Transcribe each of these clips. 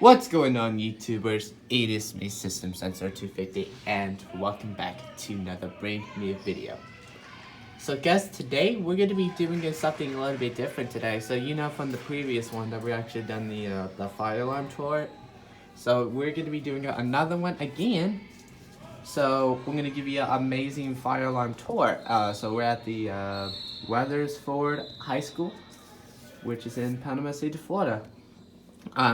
What's going on, YouTubers? It is me, System Sensor 250, and welcome back to another brand new video. So guys, today we're going to be doing something a little bit different today. So you know from the previous one that we actually done the fire alarm tour. So we're going to be doing another one again. So we're going to give you an amazing fire alarm tour. So we're at the Weathersford High School, which is in Panama City, Florida.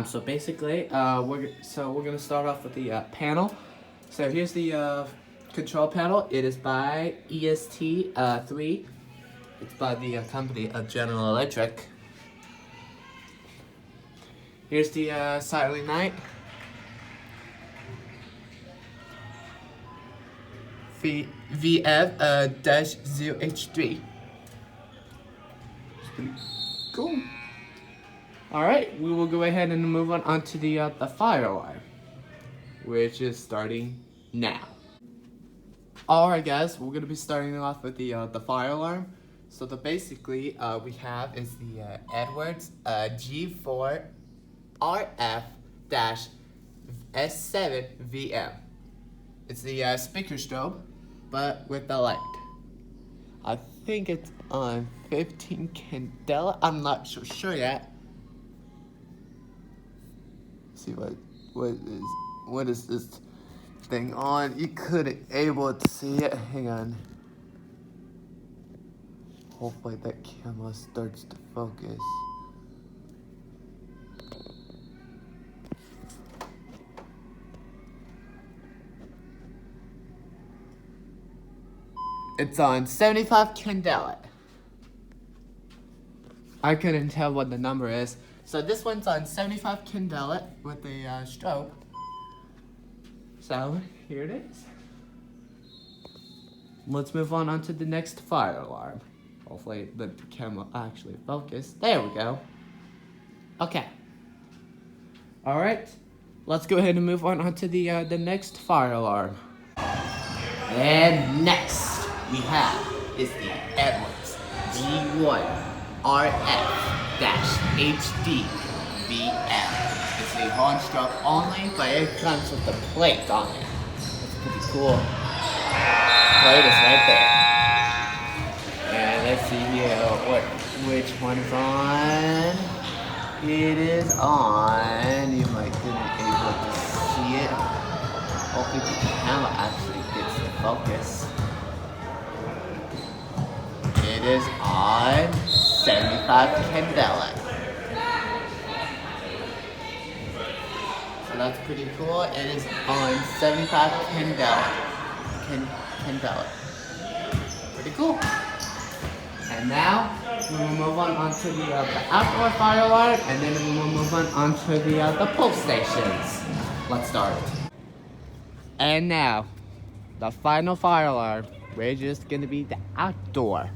So basically, we're gonna start off with the panel. So here's the control panel. It is by EST 3. It's by the company of General Electric. Here's the silent night. VF-0H3. Cool. Alright, we will go ahead and move on onto the fire alarm, which is starting now. Alright guys, we're going to be starting off with the fire alarm. So basically we have is the Edwards G4RF-S7VM. It's the speaker strobe, but with the light. I think it's on 15 Candela. I'm not so sure yet. See what is this thing on? You couldn't able to see it. Hang on. Hopefully that camera starts to focus. It's on 75 Candela. I couldn't tell what the number is. So this one's on 75 Candela with a strobe. So here it is. Let's move on to the next fire alarm. Hopefully the camera actually focus. There we go. Okay. All right. Let's go ahead and move on to the next fire alarm. And next we have is the Edwards G1RF-HDVM. It's a horn strobe only, but it comes with the plate on it. That's pretty cool. Plate is right there. And let's see here which one's on. It is on. You might didn't able to see it. Hopefully the camera actually gets the focus. It is on 75 Candela. So that's pretty cool. It is on 75 Candela. Candela. Pretty cool. And now we will move on to the outdoor fire alarm, and then we will move on to the pull stations. Let's start. And now, the final fire alarm, which is gonna be the outdoor,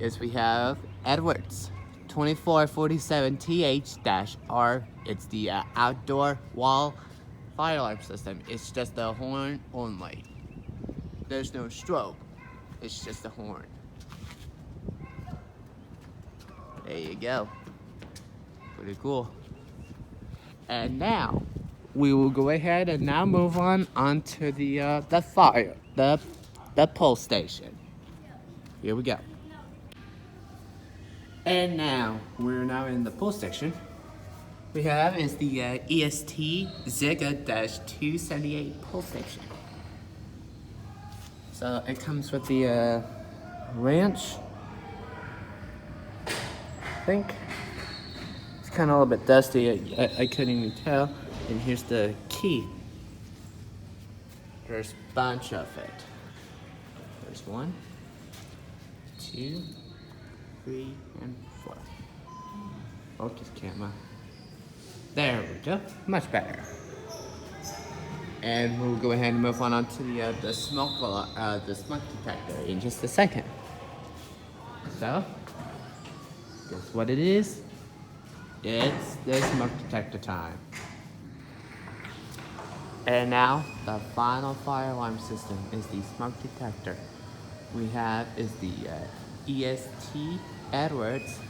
is we have Edwards 2447TH-R. It's the outdoor wall fire alarm system. It's just the horn only. There's no strobe. It's just the horn. There you go. Pretty cool. And now we will go ahead and now move on to the pull station. Here we go. And now we're now in the pull section. We have is the EST SIGA-278 pull station. So it comes with the wrench. I think it's kind of a little bit dusty. I couldn't even tell. And here's the key. There's a bunch of it. There's 1, 2, 3, and 4. Focus camera. There we go. Much better. And we'll go ahead and move on to the smoke detector in just a second. So, guess what it is? It's the smoke detector time. And now, the final fire alarm system is the smoke detector. We have is the EST Edwards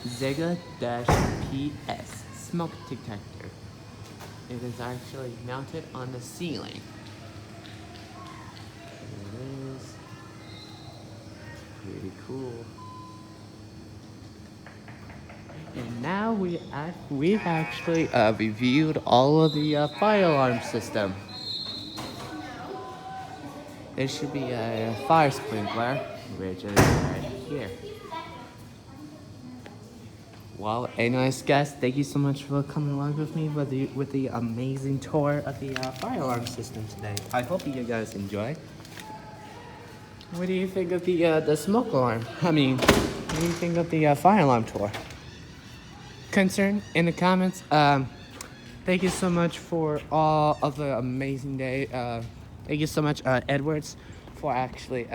SIGA-PS smoke detector. It is actually mounted on the ceiling. There it is. Pretty cool. And now we've actually reviewed all of the fire alarm system. There should be a fire sprinkler, which is right here. Well, anyways, guys, thank you so much for coming along with me with the amazing tour of the fire alarm system today. I hope you guys enjoy. What do you think of the smoke alarm? What do you think of the fire alarm tour? Concern in the comments. Thank you so much for all of the amazing day. Thank you so much, Edwards, for actually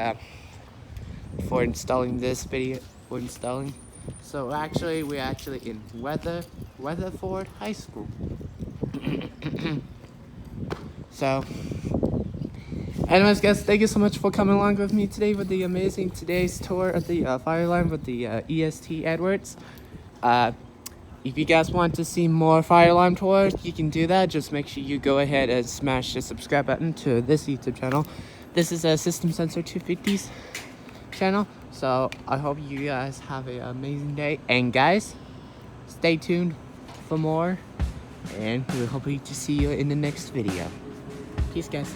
for installing this video. For installing. So actually, we're actually in Weatherford High School. So, anyways, guys, thank you so much for coming along with me today with the amazing today's tour of the fire alarm with the EST Edwards. If you guys want to see more fire alarm tours, you can do that. Just make sure you go ahead and smash the subscribe button to this YouTube channel. This is a System Sensor 250's channel. So I hope you guys have an amazing day. And guys, stay tuned for more. And we hope to see you in the next video. Peace, guys.